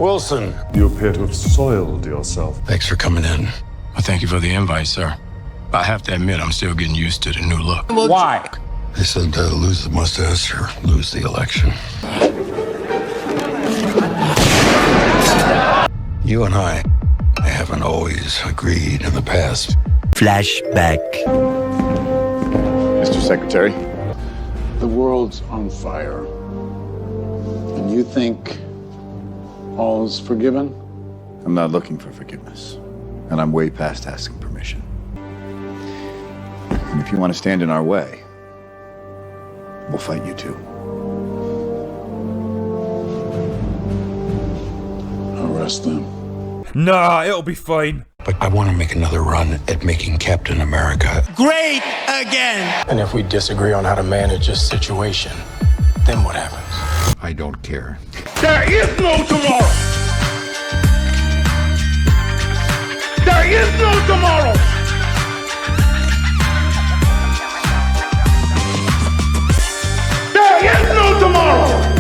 Wilson. You appear to have soiled yourself. Thanks for coming in. Well, thank you for the invite, sir. I have to admit, I'm still getting used to the new look. Why? They said lose the mustache or lose the election. You and I haven't always agreed in the past. Flashback. Mr. Secretary. The world's on fire. And you think all's forgiven? I'm not looking for forgiveness. And I'm way past asking permission. And if you want to stand in our way, we'll fight you too. Arrest them. Nah, it'll be fine. But I want to make another run at making Captain America Great again! And if we disagree on how to manage this situation, then what happens? I don't care. There is no tomorrow! There is no tomorrow! There is no tomorrow!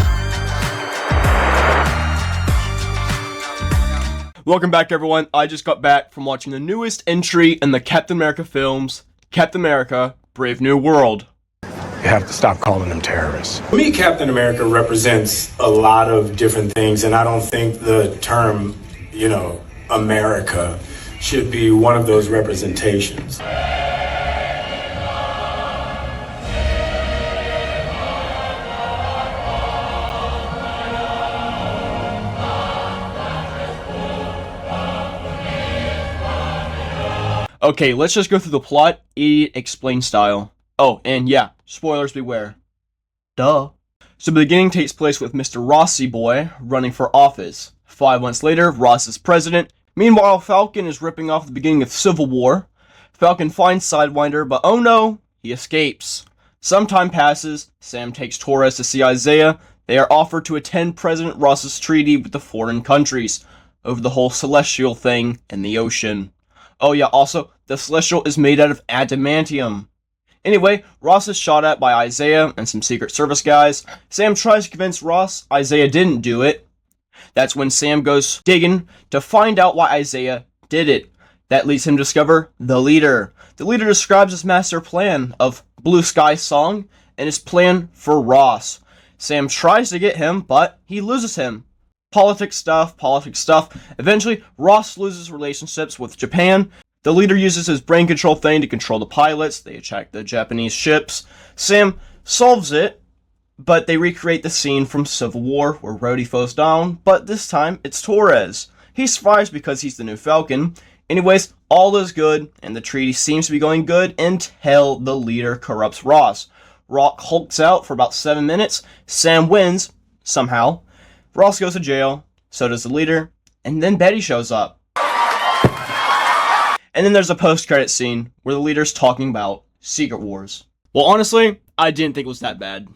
Welcome back, everyone. I just got back from watching the newest entry in the Captain America films, Captain America: Brave New World. You have to stop calling them terrorists. For me, Captain America represents a lot of different things, and I don't think the term, America should be one of those representations. Okay, let's just go through the plot, idiot explain style. Oh, and yeah, spoilers beware. Duh. So the beginning takes place with Mr. Rossi Boy running for office. 5 months later, Ross is president. Meanwhile, Falcon is ripping off the beginning of Civil War. Falcon finds Sidewinder, but oh no, he escapes. Some time passes, Sam takes Torres to see Isaiah. They are offered to attend President Ross's treaty with the foreign countries over the whole celestial thing in the ocean. Oh yeah, also, the Celestial is made out of adamantium. Anyway, Ross is shot at by Isaiah and some Secret Service guys. Sam tries to convince Ross Isaiah didn't do it. That's when Sam goes digging to find out why Isaiah did it. That leads him to discover the leader. The leader describes his master plan of Blue Sky Song and his plan for Ross. Sam tries to get him, but he loses him. Politics stuff. Eventually, Ross loses relationships with Japan. The leader uses his brain control thing to control the pilots. They attack the Japanese ships. Sam solves it, but they recreate the scene from Civil War where Rhodey falls down, but this time it's Torres. He survives because he's the new Falcon. Anyways, all is good, and the treaty seems to be going good until the leader corrupts Ross. Rock hulks out for about 7 minutes. Sam wins, somehow. Ross goes to jail, so does the leader, and then Betty shows up. And then there's a post-credit scene where the leader's talking about Secret Wars. Well, honestly, I didn't think it was that bad.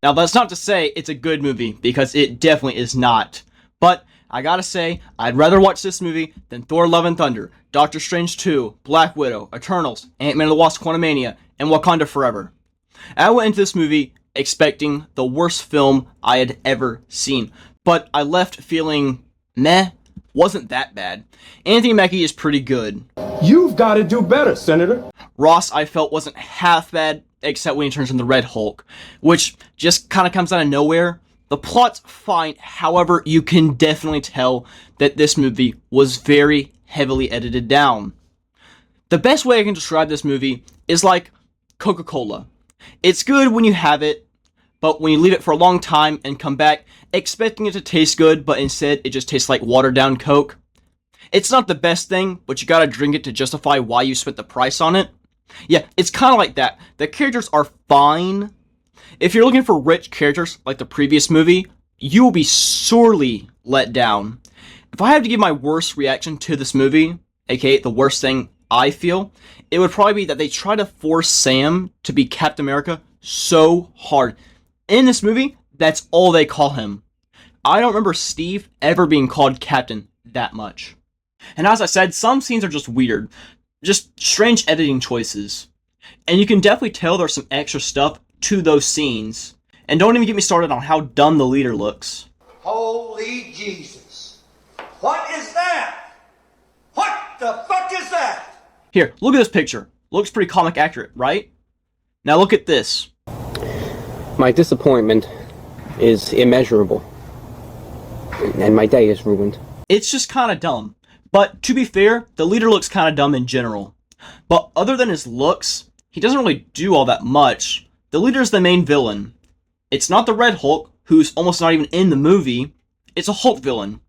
Now, that's not to say it's a good movie, because it definitely is not. But I gotta say, I'd rather watch this movie than Thor: Love and Thunder, Doctor Strange 2, Black Widow, Eternals, Ant-Man and the Wasp: Quantumania, and Wakanda Forever. I went into this movie expecting the worst film I had ever seen, but I left feeling meh, wasn't that bad. Anthony Mackie is pretty good. You've got to do better, Senator. Ross, I felt, wasn't half bad, except when he turns into the Red Hulk, which just kind of comes out of nowhere. The plot's fine, however, you can definitely tell that this movie was very heavily edited down. The best way I can describe this movie is like Coca-Cola. It's good when you have it, but when you leave it for a long time and come back expecting it to taste good, but instead it just tastes like watered down Coke. It's not the best thing, but you gotta drink it to justify why you spent the price on it. Yeah, it's kind of like that. The characters are fine. If you're looking for rich characters like the previous movie, you will be sorely let down. If I had to give my worst reaction to this movie, aka the worst thing I feel, it would probably be that they try to force Sam to be Captain America so hard. In this movie, that's all they call him. I don't remember Steve ever being called Captain that much. And as I said, some scenes are just weird. Just strange editing choices. And you can definitely tell there's some extra stuff to those scenes. And don't even get me started on how dumb the leader looks. Holy Jesus. What is that? What the fuck is that? Here, look at this picture. Looks pretty comic accurate, right? Now look at this. My disappointment is immeasurable. And my day is ruined. It's just kind of dumb. But to be fair, the leader looks kind of dumb in general. But other than his looks, he doesn't really do all that much. The leader's the main villain. It's not the Red Hulk, who's almost not even in the movie. It's a Hulk villain.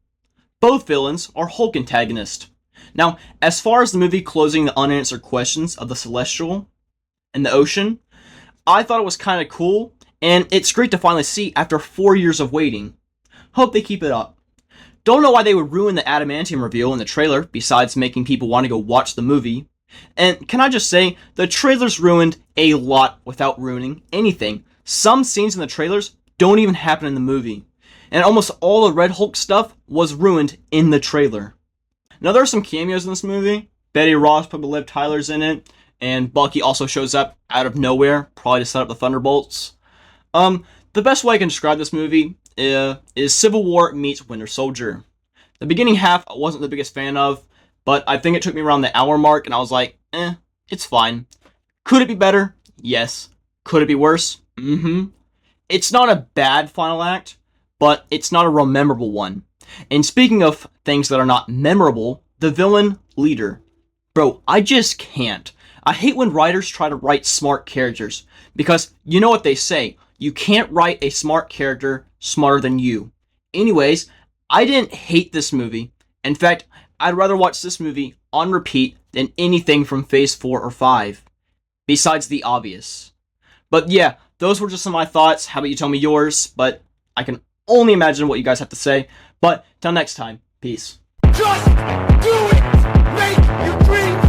Both villains are Hulk antagonists. Now, as far as the movie closing the unanswered questions of the Celestial and the ocean, I thought it was kind of cool, and it's great to finally see after 4 years of waiting. Hope they keep it up. Don't know why they would ruin the adamantium reveal in the trailer, besides making people want to go watch the movie. And can I just say, the trailers ruined a lot without ruining anything. Some scenes in the trailers don't even happen in the movie. And almost all the Red Hulk stuff was ruined in the trailer. Now there are some cameos in this movie. Betty Ross, probably Liv Tyler's in it. And Bucky also shows up out of nowhere, probably to set up the Thunderbolts. The best way I can describe this movie is Civil War meets Winter Soldier. The beginning half I wasn't the biggest fan of, but I think it took me around the hour mark and I was like, it's fine. Could it be better? Yes. Could it be worse? It's not a bad final act, but it's not a real memorable one. And speaking of things that are not memorable, the villain leader. Bro, I just can't. I hate when writers try to write smart characters, because you know what they say, you can't write a smart character smarter than you. Anyways, I didn't hate this movie. In fact, I'd rather watch this movie on repeat than anything from Phase 4 or 5, besides the obvious. But yeah, those were just some of my thoughts. How about you tell me yours? But I can only imagine what you guys have to say. But till next time, peace. Just do it! Make your dreams